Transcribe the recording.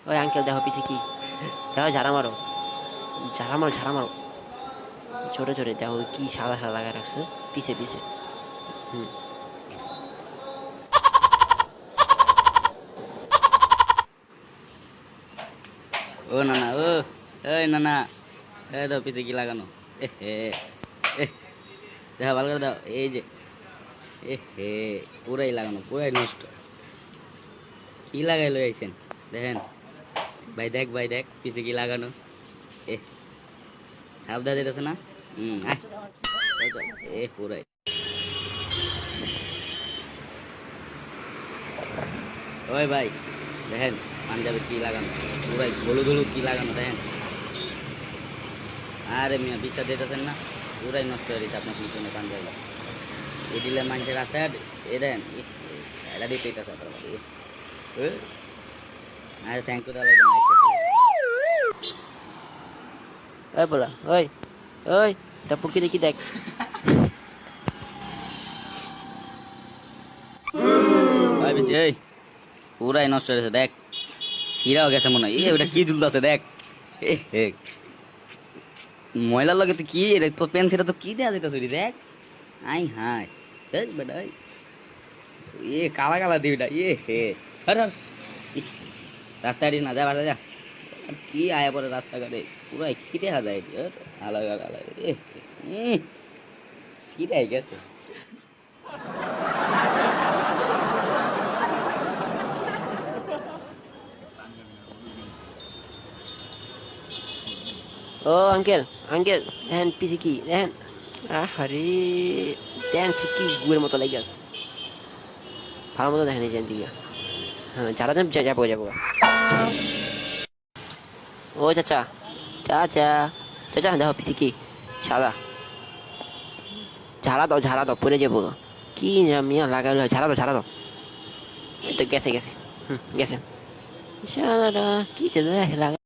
ওই আঙ্কেল দেখো পিছে কি, দেখো ঝাড়া মারো, ঝাড়া মারো, ঝাড়া মারো, ছোট ছোট দেখো কি সাদা সাদা লাগা রাখছে পিছে পিছে। হুম। ও নানা, ও এই নানা, এই দাও পিছে কি লাগানো। এ হে, এ দেখো ভালো করে দাও, এই যে এ হে, পুরাই লাগানো, পুরাই নষ্ট। কি লাগাই লই আইছেন দেখেন, ভাই দেখ, ভাই দেখ পিছে কি লাগানো। এ হাফ দা যেতেছে না। আয় চল, চল। এ পুরাই, ওই ভাই দেখেন পাঞ্জাবে কি লাগানো, পুরাই হলুদ হলুদ কি লাগানো দেখেন। আরে মিয়া বিশ্বাস দিতেছেন না, পুরাই নষ্ট হয়ে গেছে আপনার পিছনে পাঞ্জাবি। এ দিলে মানুষের রাস্তায় এ দেন, এটা দিতে চাইতেছে আপনার। আরে থ্যাংক ইউ দাদা, ওই বলা, ওই ওই তারপর কি দেখি দেখ। ভাই বেশি এই পুরাই নষ্ট হয়ে গেছে দেখ, হিরাও গেছে মনে হয়। এ ওটা কি ঝুলতে আছে দেখ। এ হে, ময়লার লাগে তো কি রে, তো পেন্সিলটা তো কি দেওয়া যেতেছে দেখ। আই হাই, দেখ বেটা এ কালা কালা দিবিটা। এ হে, আরে রাস্তায় না যা, বাড়া যা। আর কি আয়া পরে রাস্তাঘাটে পুরাই কি দেখা যায় এটি, আলাদা আলাদা। এ সিটাই গেছে। ও আঙ্কেল, আঙ্কেল দেখেন পিছে কি দেখেন। আরে দেখেন সে কি গুয়ের মতো লেগে আছে, ভালো মতো দেখেন এই যে দিকে। হ্যাঁ যারা যাবো যাবো। ও চাচা, চাচা, চাচা দেখো পিছে কি সাদা, ঝাড়া দাও পরে যাবো। কি না মিয়া লাগালো, ঝাড়া দাও, ঝাড়া দাও। এই তো গেছে গেছে, হুম গেছে। সাদাটা কি লাগা